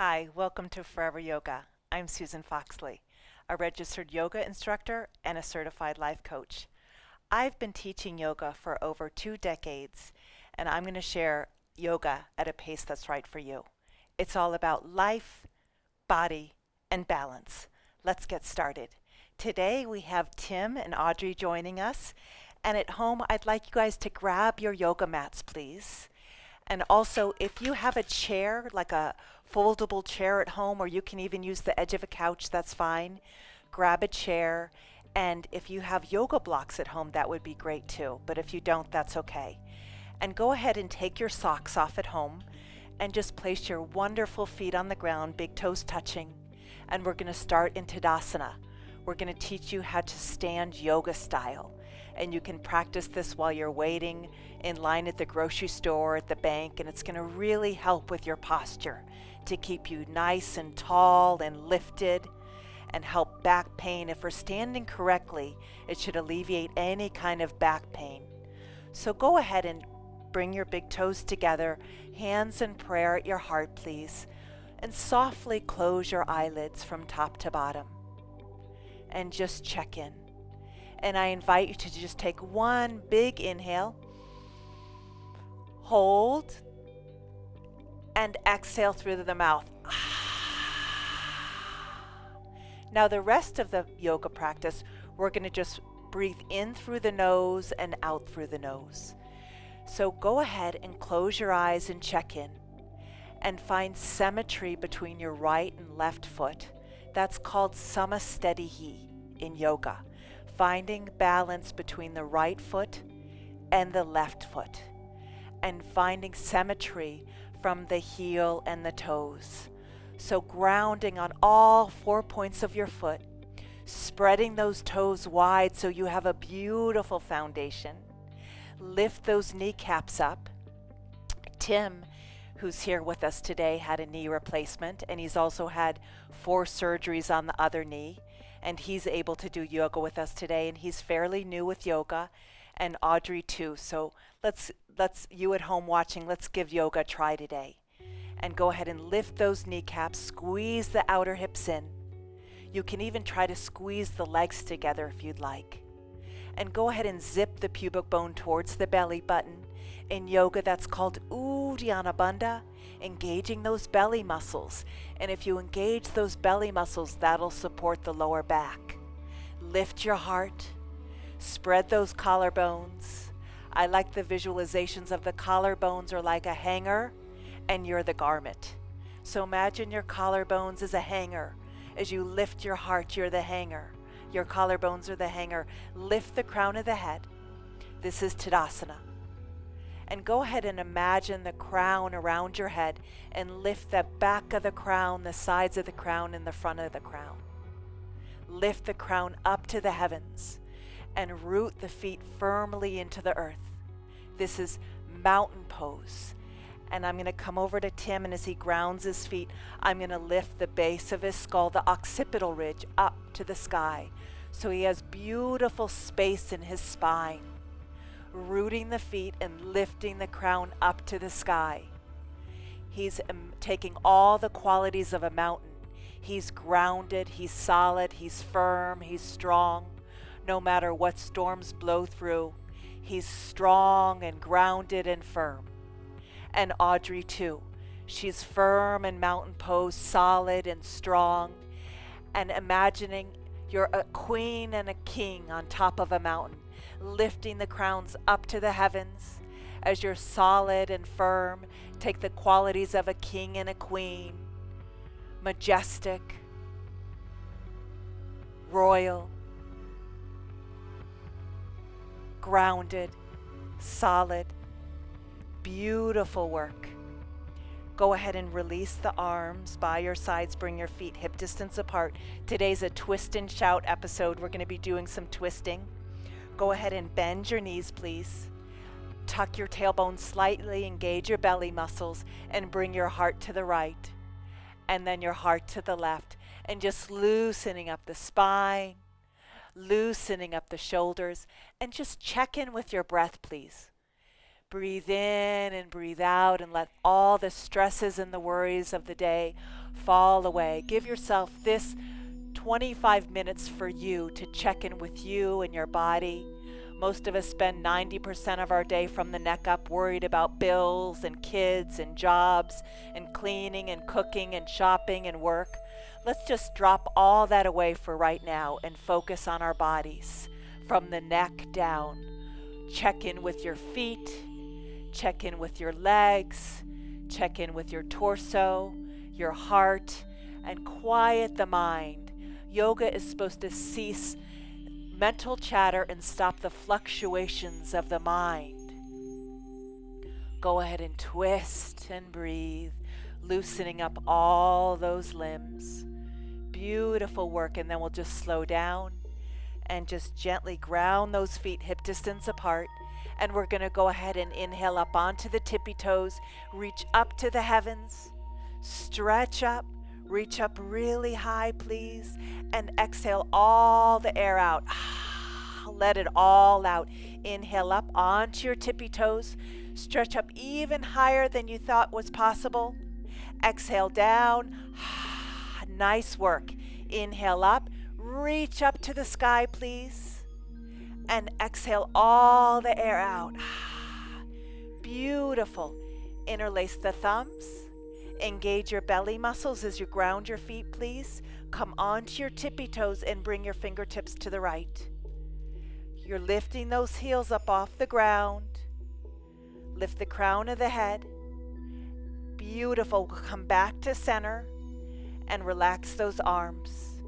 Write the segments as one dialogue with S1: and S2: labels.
S1: Hi, welcome to Forever Yoga. I'm Susan Foxley, a registered yoga instructor and a certified life coach. I've been teaching yoga for over 2 decades, and I'm going to share yoga at a pace that's right for you. It's all about life, body, and balance. Let's get started. Today we have Tim and Audrey joining us, and at home I'd like you guys to grab your yoga mats, please. And also, if you have a chair, like a foldable chair at home, or you can even use the edge of a couch, that's fine. Grab a chair. And if you have yoga blocks at home, that would be great too. But if you don't, that's okay. And go ahead and take your socks off at home and just place your wonderful feet on the ground, big toes touching. And we're going to start in Tadasana. We're going to teach you how to stand yoga style. And you can practice this while you're waiting in line at the grocery store, at the bank, and it's going to really help with your posture to keep you nice and tall and lifted and help back pain. If we're standing correctly, it should alleviate any kind of back pain. So go ahead and bring your big toes together, hands in prayer at your heart, please, and softly close your eyelids from top to bottom and just check in. And I invite you to just take one big inhale, hold, and exhale through the mouth. Now the rest of the yoga practice, we're going to just breathe in through the nose and out through the nose. So go ahead and close your eyes and check in and find symmetry between your right and left foot. That's called samastetihi in yoga. Finding balance between the right foot and the left foot, and finding symmetry from the heel and the toes. So grounding on all 4 points of your foot, spreading those toes wide so you have a beautiful foundation. Lift those kneecaps up. Tim, who's here with us today, had a knee replacement, and he's also had 4 surgeries on the other knee. And he's able to do yoga with us today, and he's fairly new with yoga, and Audrey too. So let's you at home watching, let's give yoga a try today. And go ahead and lift those kneecaps, squeeze the outer hips in. You can even try to squeeze the legs together if you'd like. And go ahead and zip the pubic bone towards the belly button. In yoga, that's called Uddiyana Bandha, engaging those belly muscles. And if you engage those belly muscles, that'll support the lower back. Lift your heart, spread those collarbones. I like the visualizations of the collarbones are like a hanger and you're the garment. So imagine your collarbones as a hanger. As you lift your heart, you're the hanger. Your collarbones are the hanger. Lift the crown of the head. This is Tadasana. And go ahead and imagine the crown around your head and lift the back of the crown, the sides of the crown, and the front of the crown. Lift the crown up to the heavens and root the feet firmly into the earth. This is mountain pose. And I'm going to come over to Tim, and as he grounds his feet, I'm going to lift the base of his skull, the occipital ridge, up to the sky. So he has beautiful space in his spine. Rooting the feet and lifting the crown up to the sky. He's taking all the qualities of a mountain. He's grounded, he's solid, he's firm, he's strong. No matter what storms blow through, he's strong and grounded and firm. And Audrey too. She's firm in mountain pose, solid and strong. And imagining you're a queen and a king on top of a mountain, lifting the crowns up to the heavens. As you're solid and firm, take the qualities of a king and a queen, majestic, royal, grounded, solid, beautiful work. Go ahead and release the arms by your sides. Bring your feet hip distance apart. Today's a twist and shout episode. We're going to be doing some twisting. Go ahead and bend your knees, please. Tuck your tailbone slightly, engage your belly muscles, and bring your heart to the right. And then your heart to the left. And just loosening up the spine, loosening up the shoulders, and just check in with your breath, please. Breathe in and breathe out and let all the stresses and the worries of the day fall away. Give yourself this 25 minutes for you to check in with you and your body. Most of us spend 90% of our day from the neck up worried about bills and kids and jobs and cleaning and cooking and shopping and work. Let's just drop all that away for right now and focus on our bodies from the neck down. Check in with your feet, check in with your legs, check in with your torso, your heart, and quiet the mind. Yoga is supposed to cease mental chatter and stop the fluctuations of the mind. Go ahead and twist and breathe, loosening up all those limbs. Beautiful work. And then we'll just slow down and just gently ground those feet hip distance apart. And we're going to go ahead and inhale up onto the tippy toes, reach up to the heavens, stretch up, reach up really high, please, and exhale all the air out. Let it all out. Inhale up onto your tippy toes, stretch up even higher than you thought was possible. Exhale down. Nice work. Inhale up, reach up to the sky, please, and exhale all the air out. Beautiful. Interlace the thumbs. Engage your belly muscles as you ground your feet, please. Come onto your tippy toes and bring your fingertips to the right. You're lifting those heels up off the ground. Lift the crown of the head. Beautiful. Come back to center and relax those arms.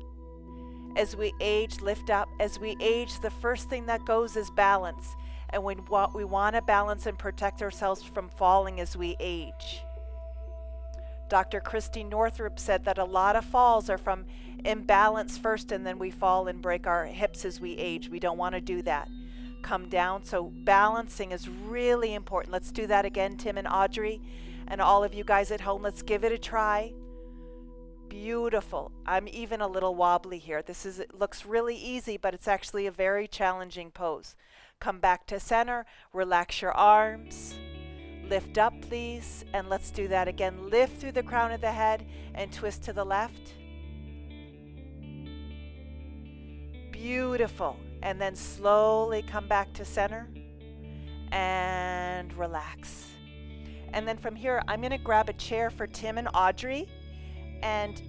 S1: As we age, lift up. As we age, the first thing that goes is balance. And we want to balance and protect ourselves from falling as we age. Dr. Christine Northrup said that a lot of falls are from imbalance first, and then we fall and break our hips as we age. We don't want to do that. Come down. So balancing is really important. Let's do that again, Tim and Audrey, and all of you guys at home. Let's give it a try. Beautiful. I'm even a little wobbly here. It looks really easy, but it's actually a very challenging pose. Come back to center. Relax your arms. Lift up, please, and let's do that again. Lift through the crown of the head and twist to the left. Beautiful. And then slowly come back to center and relax. And then from here, I'm going to grab a chair for Tim and Audrey. And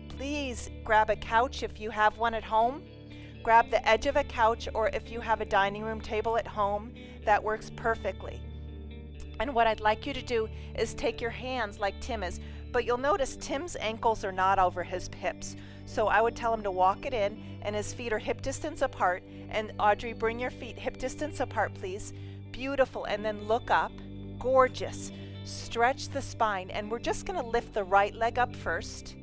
S1: please grab a couch if you have one at home. Grab the edge of a couch, or if you have a dining room table at home, that works perfectly. And what I'd like you to do is take your hands like Tim is, but you'll notice Tim's ankles are not over his hips. So I would tell him to walk it in, and his feet are hip distance apart. And Audrey, bring your feet hip distance apart, please. Beautiful. And then look up. Gorgeous. Stretch the spine. And we're just going to lift the right leg up first.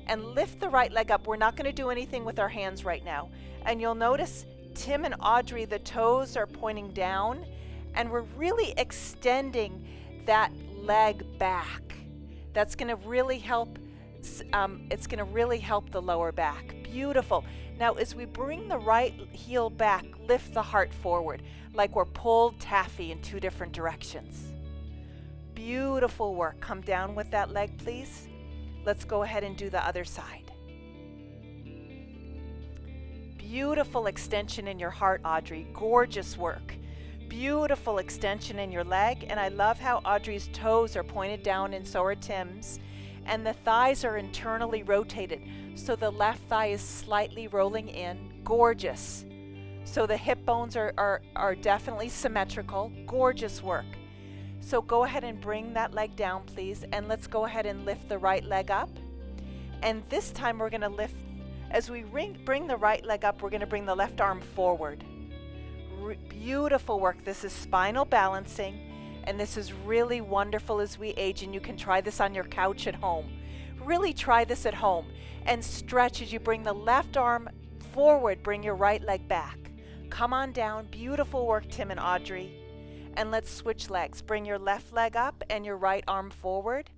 S1: And lift the right leg up. We're not going to do anything with our hands right now. And you'll notice Tim and Audrey, the toes are pointing down. And we're really extending that leg back. That's going to really help. It's going to really help the lower back. Beautiful. Now, as we bring the right heel back, lift the heart forward, like we're pulled taffy in two different directions. Beautiful work. Come down with that leg, please. Let's go ahead and do the other side. Beautiful extension in your heart, Audrey. Gorgeous work. Beautiful extension in your leg. And I love how Audrey's toes are pointed down and so are Tim's. And the thighs are internally rotated. So the left thigh is slightly rolling in. Gorgeous. So the hip bones are definitely symmetrical. Gorgeous work. So go ahead and bring that leg down, please. And let's go ahead and lift the right leg up. And this time we're going to lift, as we bring the right leg up, we're going to bring the left arm forward. Beautiful work. This is spinal balancing, and this is really wonderful as we age, and you can try this on your couch at home. Really try this at home and stretch as you bring the left arm forward, bring your right leg back. Come on down. Beautiful work, Tim and Audrey. And let's switch legs. Bring your left leg up and your right arm forward.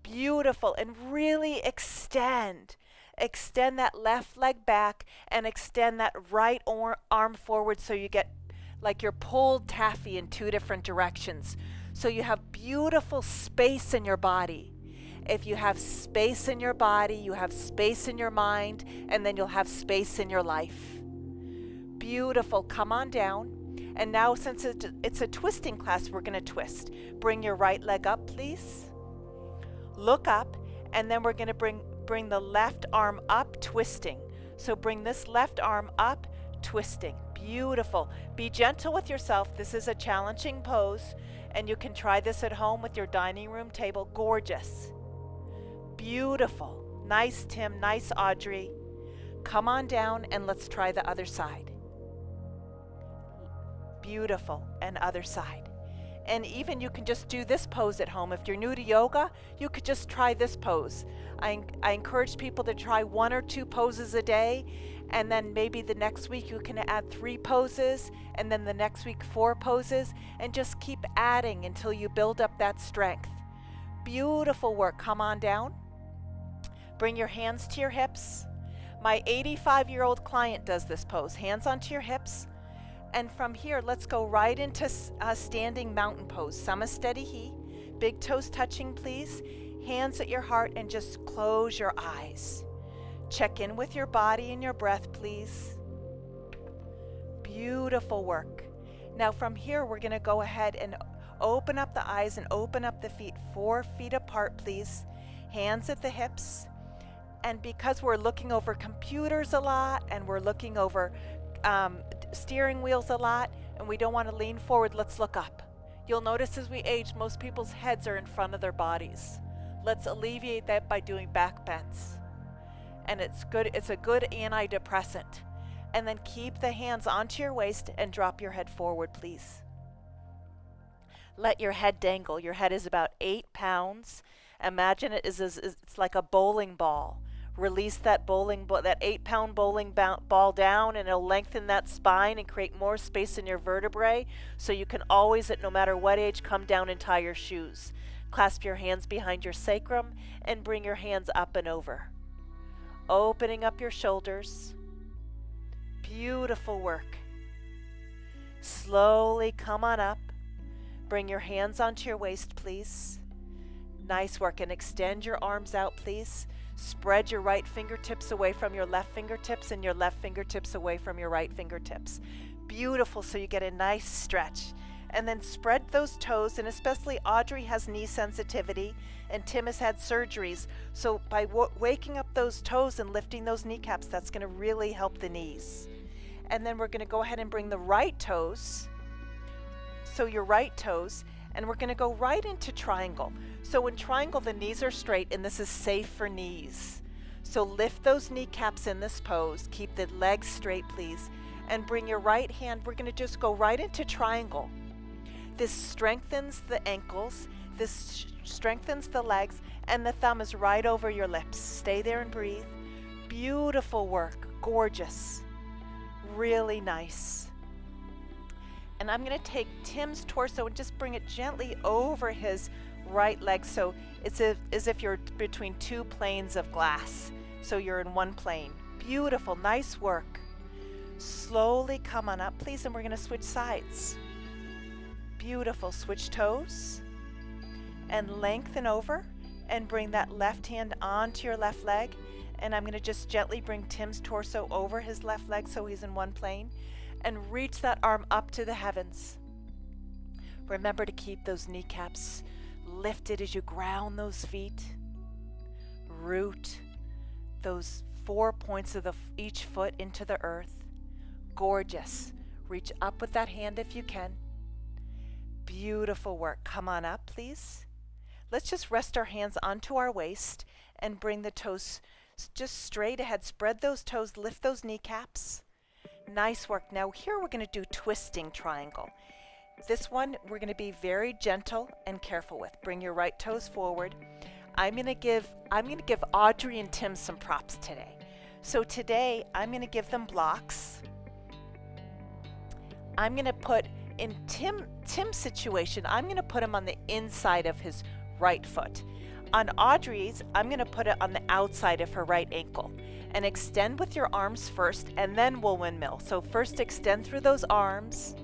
S1: Beautiful. And really extend. Extend that left leg back and extend that right arm forward so you get like you're pulled taffy in two different directions. So you have beautiful space in your body. If you have space in your body, you have space in your mind, and then you'll have space in your life. Beautiful. Come on down. And now, since it's a twisting class, we're going to twist. Bring your right leg up, please. Look up, and then we're going to bring the left arm up, twisting. So bring this left arm up, twisting. Beautiful. Be gentle with yourself. This is a challenging pose, and you can try this at home with your dining room table. Gorgeous. Beautiful. Nice, Tim. Nice, Audrey. Come on down, and let's try the other side. Beautiful. And other side. And even you can just do this pose at home. If you're new to yoga, you could just try this pose. I encourage people to try 1 or 2 poses a day, and then maybe the next week you can add 3 poses, and then the next week 4 poses, and just keep adding until you build up that strength. Beautiful work. Come on down. Bring your hands to your hips. My 85-year-old client does this pose. Hands onto your hips. And from here, let's go right into a standing mountain pose. Samastitihi. Big toes touching, please. Hands at your heart, and just close your eyes. Check in with your body and your breath, please. Beautiful work. Now from here, we're going to go ahead and open up the eyes and open up the feet 4 feet apart, please. Hands at the hips. And because we're looking over computers a lot, and we're looking over steering wheels a lot, and we don't want to lean forward, let's look up. You'll notice as we age, most people's heads are in front of their bodies. Let's alleviate that by doing back bends. And it's a good antidepressant. And then keep the hands onto your waist and drop your head forward, please. Let your head dangle. Your head is about 8 pounds. Imagine it's like a bowling ball. Release that 8-pound bowling ball down, and it'll lengthen that spine and create more space in your vertebrae, so you can always, at no matter what age, come down and tie your shoes. Clasp your hands behind your sacrum and bring your hands up and over. Opening up your shoulders. Beautiful work. Slowly come on up. Bring your hands onto your waist, please. Nice work. And extend your arms out, please. Spread your right fingertips away from your left fingertips, and your left fingertips away from your right fingertips. Beautiful, so you get a nice stretch. And then spread those toes, and especially Audrey has knee sensitivity, and Tim has had surgeries. So by waking up those toes and lifting those kneecaps, that's going to really help the knees. And then we're going to go ahead and bring the right toes, so your right toes, and we're going to go right into triangle. So in triangle, the knees are straight, and this is safe for knees. So lift those kneecaps in this pose. Keep the legs straight, please. And bring your right hand. We're going to just go right into triangle. This strengthens the ankles. This strengthens the legs. And the thumb is right over your lips. Stay there and breathe. Beautiful work. Gorgeous. Really nice. And I'm going to take Tim's torso and just bring it gently over his right leg, so it's as if you're between 2 planes of glass, so you're in one plane. Beautiful. Nice work. Slowly come on up, please, and we're going to switch sides. Beautiful. Switch toes and lengthen over, and bring that left hand onto your left leg, and I'm going to just gently bring Tim's torso over his left leg so he's in one plane, and reach that arm up to the heavens. Remember to keep those kneecaps lifted as you ground those feet. Root those 4 points of each foot into the earth. Gorgeous. Reach up with that hand if you can. Beautiful work. Come on up, please. Let's just rest our hands onto our waist and bring the toes just straight ahead. Spread those toes, lift those kneecaps. Nice work. Now here we're going to do twisting triangle. This one we're going to be very gentle and careful with. Bring your right toes forward. I'm going to give Audrey and Tim some props today. So today I'm going to give them blocks. I'm going to put in Tim's situation, I'm going to put him on the inside of his right foot. On Audrey's, I'm going to put it on the outside of her right ankle. And extend with your arms first, and then we'll windmill. So first extend through those arms,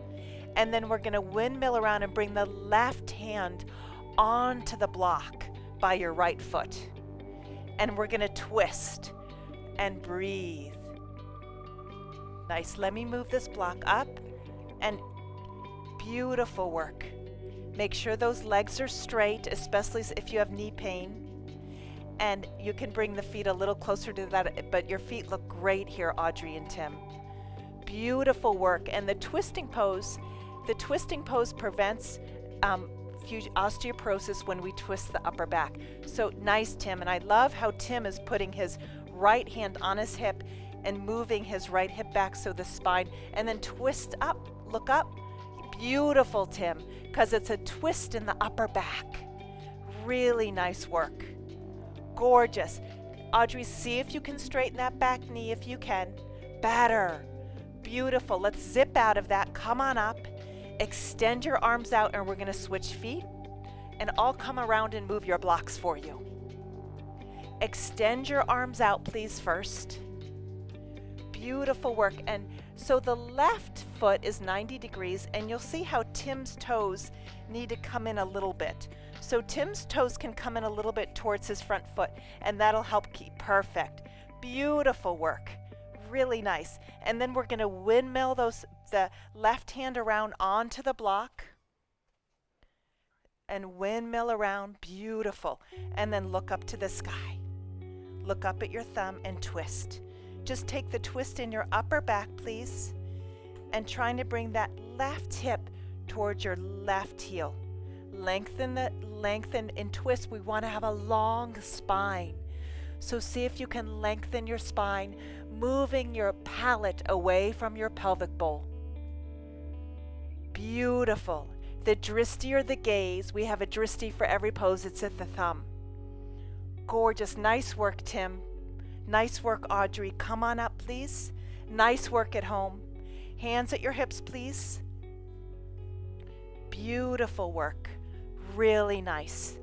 S1: and then we're going to windmill around and bring the left hand onto the block. by your right foot. And we're gonna twist and breathe. Nice. Let me move this block up, and beautiful work. Make sure those legs are straight, especially if you have knee pain. And you can bring the feet a little closer to that, but your feet look great here, Audrey and Tim. Beautiful work. And the twisting pose prevents osteoporosis when we twist the upper back. So nice, Tim. And I love how Tim is putting his right hand on his hip and moving his right hip back so the spine, and then twist up, look up. Beautiful, Tim, because it's a twist in the upper back. Really nice work. Gorgeous. Audrey, see if you can straighten that back knee if you can. Better. Beautiful. Let's zip out of that. Come on up. Extend your arms out, and we're going to switch feet. And I'll come around and move your blocks for you. Extend your arms out, please, first. Beautiful work. And so the left foot is 90 degrees, and you'll see how Tim's toes need to come in a little bit. So Tim's toes can come in a little bit towards his front foot, and that'll help keep perfect. Beautiful work. Really nice. And then we're going to windmill the left hand around onto the block and windmill around. Beautiful. And then look up to the sky. Look up at your thumb and twist. Just take the twist in your upper back, please, and trying to bring that left hip towards your left heel. Lengthen and twist. We want to have a long spine. So see if you can lengthen your spine, moving your palate away from your pelvic bowl. Beautiful. The drishti or the gaze, we have a drishti for every pose. It's at the thumb. Gorgeous. Nice work, Tim. Nice work, Audrey. Come on up, please. Nice work at home. Hands at your hips, please. Beautiful work. Really nice.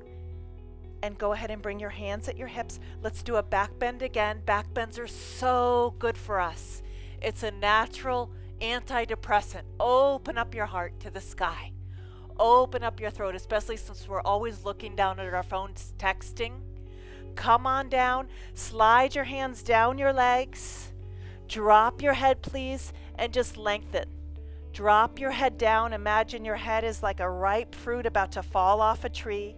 S1: And go ahead and bring your hands at your hips. Let's do a back bend again. Back bends are so good for us. It's a natural antidepressant. Open up your heart to the sky. Open up your throat, especially since we're always looking down at our phones, texting. Come on down. Slide your hands down your legs. Drop your head, please, and just lengthen. Drop your head down. Imagine your head is like a ripe fruit about to fall off a tree.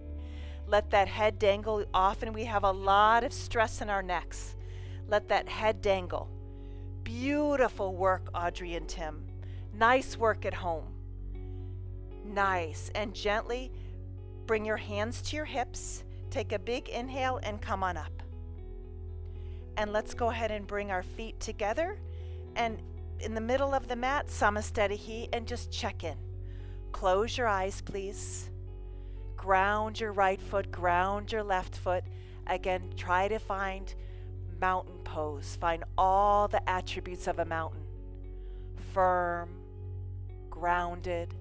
S1: Let that head dangle. Often we have a lot of stress in our necks. Let that head dangle. Beautiful work, Audrey and Tim. Nice work at home. Nice. And gently bring your hands to your hips. Take a big inhale and come on up. And let's go ahead and bring our feet together. And in the middle of the mat, Samastetihi, and just check in. Close your eyes, please. Ground your right foot, ground your left foot. Again, try to find mountain pose. Find all the attributes of a mountain. Firm, grounded,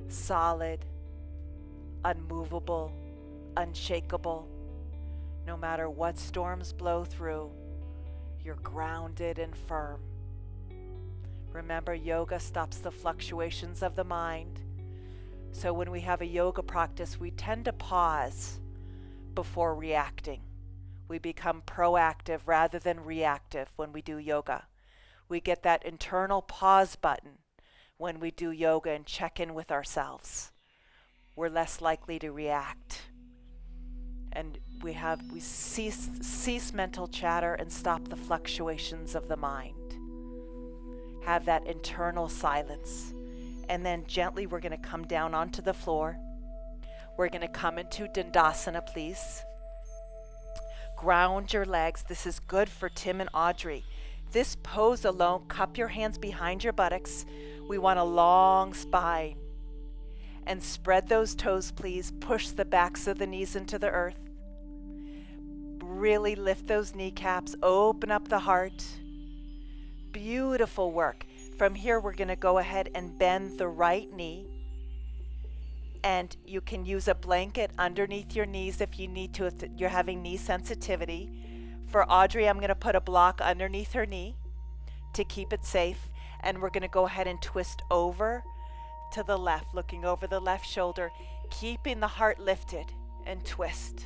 S1: solid, unmovable, unshakable. No matter what storms blow through, you're grounded and firm. Remember, yoga stops the fluctuations of the mind. So when we have a yoga practice, we tend to pause before reacting. We become proactive rather than reactive when we do yoga. We get that internal pause button when we do yoga and check in with ourselves. We're less likely to react. And we cease mental chatter and stop the fluctuations of the mind. Have that internal silence. And then gently we're going to come down onto the floor. We're going to come into Dandasana, please. Ground your legs. This is good for Tim and Audrey. This pose alone, cup your hands behind your buttocks. We want a long spine. And spread those toes, please. Push the backs of the knees into the earth. Really lift those kneecaps. Open up the heart. Beautiful work. From here, we're going to go ahead and bend the right knee. And you can use a blanket underneath your knees if you need to, if you're having knee sensitivity. For Audrey, I'm going to put a block underneath her knee to keep it safe. And we're going to go ahead and twist over to the left, looking over the left shoulder, keeping the heart lifted, and twist.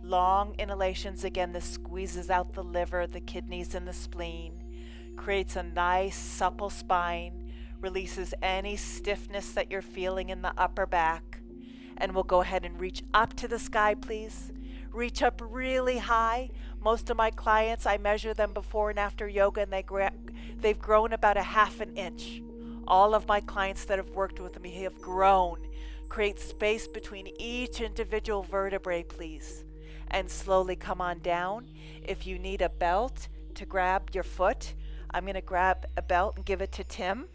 S1: Long inhalations, again, this squeezes out the liver, the kidneys, and the spleen. Creates a nice supple spine, releases any stiffness that you're feeling in the upper back. And we'll go ahead and reach up to the sky, please. Reach up really high. Most of my clients, I measure them before and after yoga, and they've grown about a ½ an inch. All of my clients that have worked with me have grown. Create space between each individual vertebrae, please. And slowly come on down. If you need a belt to grab your foot, I'm going to grab a belt and give it to Tim.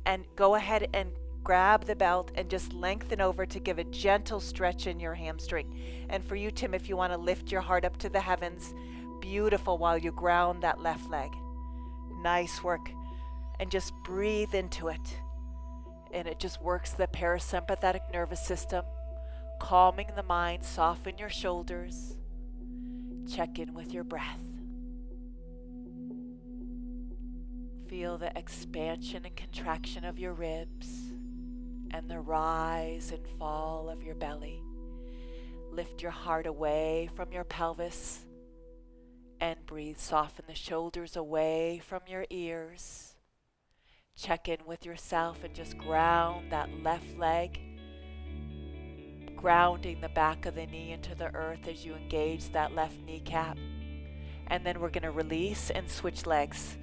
S1: And go ahead and grab the belt and just lengthen over to give a gentle stretch in your hamstring. And for you, Tim, if you want to lift your heart up to the heavens, beautiful, while you ground that left leg. Nice work. And just breathe into it. And it just works the parasympathetic nervous system, calming the mind, soften your shoulders. Check in with your breath. Feel the expansion and contraction of your ribs and the rise and fall of your belly. Lift your heart away from your pelvis and breathe. Soften the shoulders away from your ears. Check in with yourself and just ground that left leg, grounding the back of the knee into the earth as you engage that left kneecap. And then we're going to release and switch legs.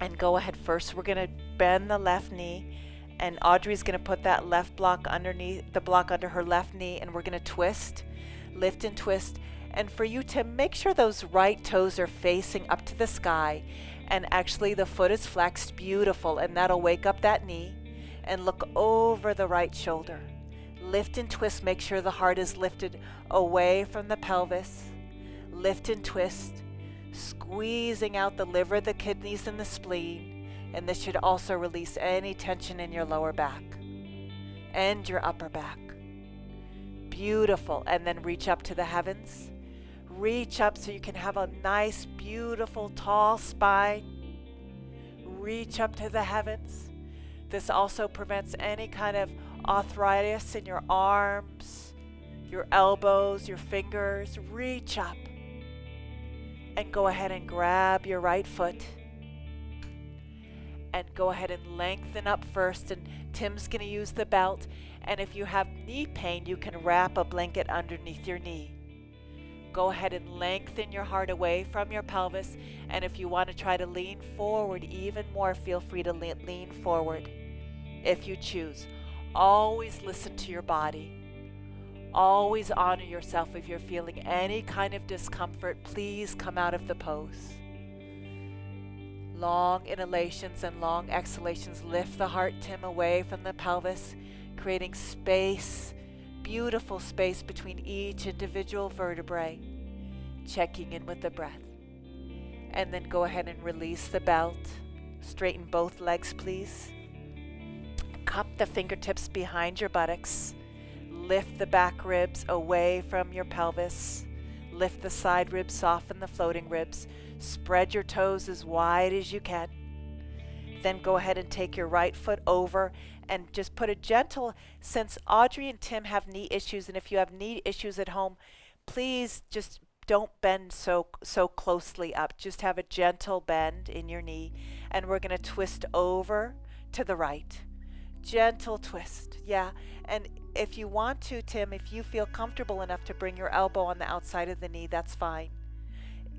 S1: And go ahead first. We're going to bend the left knee, and Audrey's going to put that left block underneath, the block under her left knee, and we're going to twist, lift and twist. And for you, Tim, make sure those right toes are facing up to the sky, and actually the foot is flexed. Beautiful. And that'll wake up that knee. And look over the right shoulder. Lift and twist. Make sure the heart is lifted away from the pelvis. Lift and twist. Squeezing out the liver, the kidneys, and the spleen. And this should also release any tension in your lower back and your upper back. Beautiful. And then reach up to the heavens. Reach up so you can have a nice, beautiful, tall spine. Reach up to the heavens. This also prevents any kind of arthritis in your arms, your elbows, your fingers. Reach up. And go ahead and grab your right foot. And go ahead and lengthen up first. And Tim's going to use the belt. And if you have knee pain, you can wrap a blanket underneath your knee. Go ahead and lengthen your heart away from your pelvis. And if you want to try to lean forward even more, feel free to lean forward if you choose. Always listen to your body. Always honor yourself. If you're feeling any kind of discomfort, please come out of the pose. Long inhalations and long exhalations. Lift the heart, Tim, away from the pelvis, creating space, beautiful space between each individual vertebrae. Checking in with the breath. And then go ahead and release the belt. Straighten both legs, please. Cup the fingertips behind your buttocks. Lift the back ribs away from your pelvis. Lift the side ribs, soften the floating ribs. Spread your toes as wide as you can. Then go ahead and take your right foot over and just put a gentle, since Audrey and Tim have knee issues, and if you have knee issues at home, please just don't bend so closely up. Just have a gentle bend in your knee. And we're going to twist over to the right. Gentle twist. Yeah. And if you want to, Tim, if you feel comfortable enough to bring your elbow on the outside of the knee, that's fine.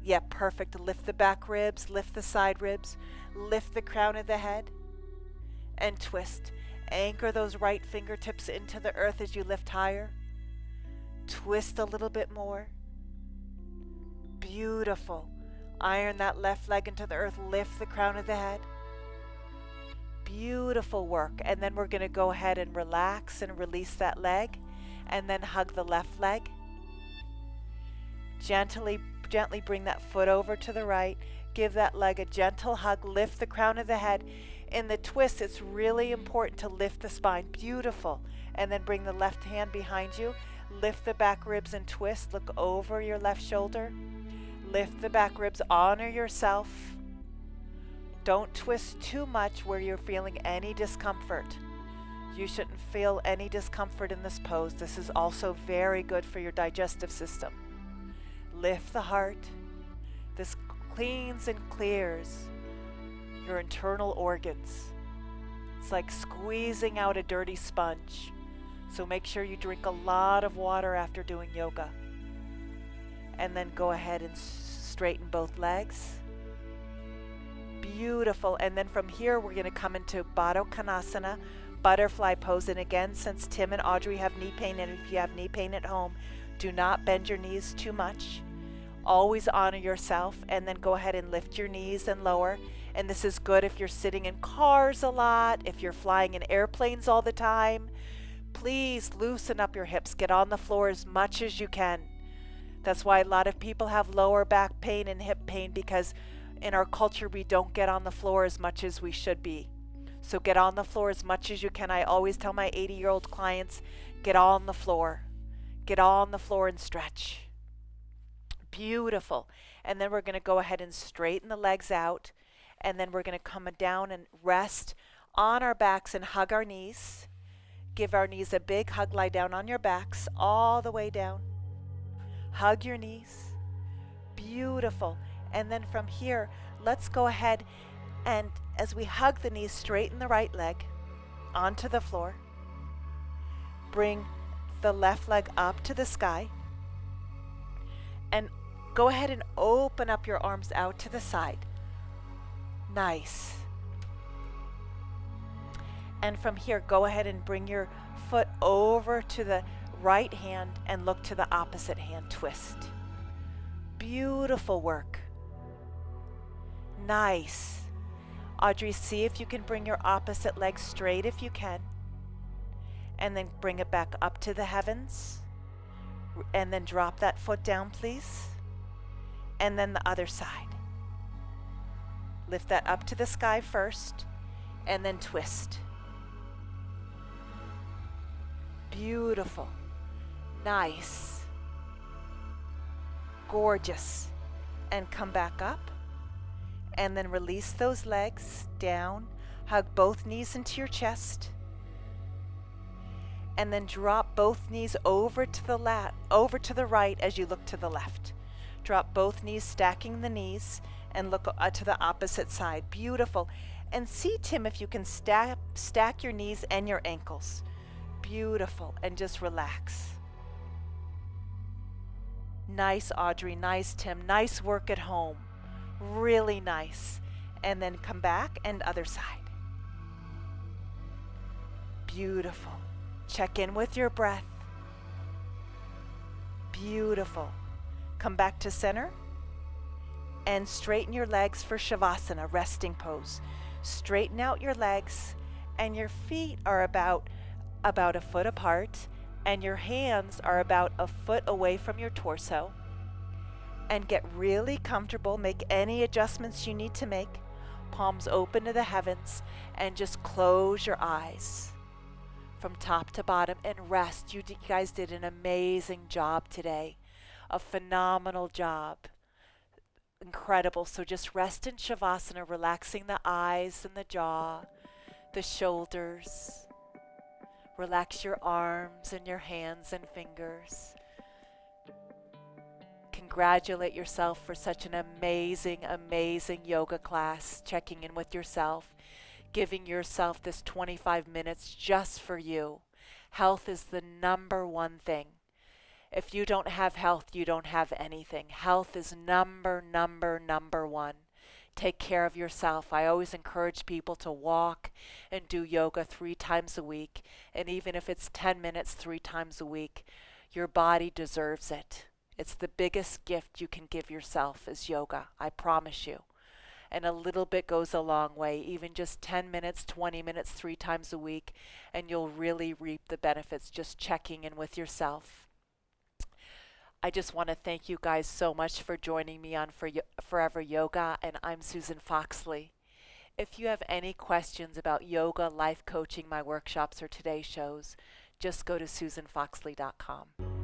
S1: Yeah, perfect. Lift the back ribs, lift the side ribs, lift the crown of the head, and twist. Anchor those right fingertips into the earth as you lift higher. Twist a little bit more. Beautiful. Iron that left leg into the earth. Lift the crown of the head. Beautiful work. And then we're going to go ahead and relax and release that leg. And then hug the left leg. Gently bring that foot over to the right. Give that leg a gentle hug. Lift the crown of the head. In the twist, it's really important to lift the spine. Beautiful. And then bring the left hand behind you. Lift the back ribs and twist. Look over your left shoulder. Lift the back ribs. Honor yourself. Don't twist too much where you're feeling any discomfort. You shouldn't feel any discomfort in this pose. This is also very good for your digestive system. Lift the heart. This cleans and clears your internal organs. It's like squeezing out a dirty sponge. So make sure you drink a lot of water after doing yoga. And then go ahead and straighten both legs. Beautiful. And then from here, we're going to come into Baddha Konasana, butterfly pose. And again, since Tim and Audrey have knee pain, and if you have knee pain at home, do not bend your knees too much. Always honor yourself, and then go ahead and lift your knees and lower. And this is good if you're sitting in cars a lot, if you're flying in airplanes all the time. Please loosen up your hips. Get on the floor as much as you can. That's why a lot of people have lower back pain and hip pain, because in our culture we don't get on the floor as much as we should be. So get on the floor as much as you can. I always tell my 80-year-old clients, get on the floor. Get on the floor and stretch. Beautiful. And then we're going to go ahead and straighten the legs out. And then we're going to come down and rest on our backs and hug our knees. Give our knees a big hug. Lie down on your backs all the way down. Hug your knees. Beautiful. And then from here, let's go ahead and as we hug the knees, straighten the right leg onto the floor. Bring the left leg up to the sky. And go ahead and open up your arms out to the side. Nice. And from here, go ahead and bring your foot over to the right hand and look to the opposite hand. Twist. Beautiful work. Nice. Audrey, see if you can bring your opposite leg straight if you can. And then bring it back up to the heavens. And then drop that foot down, please. And then the other side. Lift that up to the sky first, and then twist. Beautiful. Nice. Gorgeous. And come back up. And then release those legs down. Hug both knees into your chest. And then drop both knees over to the right as you look to the left. Drop both knees, stacking the knees, and look to the opposite side. Beautiful. And see, Tim, if you can stack your knees and your ankles. Beautiful. And just relax. Nice, Audrey. Nice, Tim. Nice work at home. Really nice. And then come back and other side. Beautiful. Check in with your breath. Beautiful. Come back to center and straighten your legs for Savasana, resting pose. Straighten out your legs, and your feet are about a foot apart, and your hands are about a foot away from your torso. And get really comfortable. Make any adjustments you need to make. Palms open to the heavens, and just close your eyes from top to bottom and rest. You guys did an amazing job today. A phenomenal job. Incredible. So just rest in Shavasana, relaxing the eyes and the jaw, the shoulders. Relax your arms and your hands and fingers. Congratulate yourself for such an amazing, amazing yoga class. Checking in with yourself. Giving yourself this 25 minutes just for you. Health is the number one thing. If you don't have health, you don't have anything. Health is number one. Take care of yourself. I always encourage people to walk and do yoga 3 times a week. And even if it's 10 minutes 3 times a week, your body deserves it. It's the biggest gift you can give yourself is yoga. I promise you. And a little bit goes a long way, even just 10 minutes, 20 minutes, 3 times a week, and you'll really reap the benefits just checking in with yourself. I just want to thank you guys so much for joining me on Forever Yoga, and I'm Susan Foxley. If you have any questions about yoga, life coaching, my workshops, or today's shows, just go to susanfoxley.com.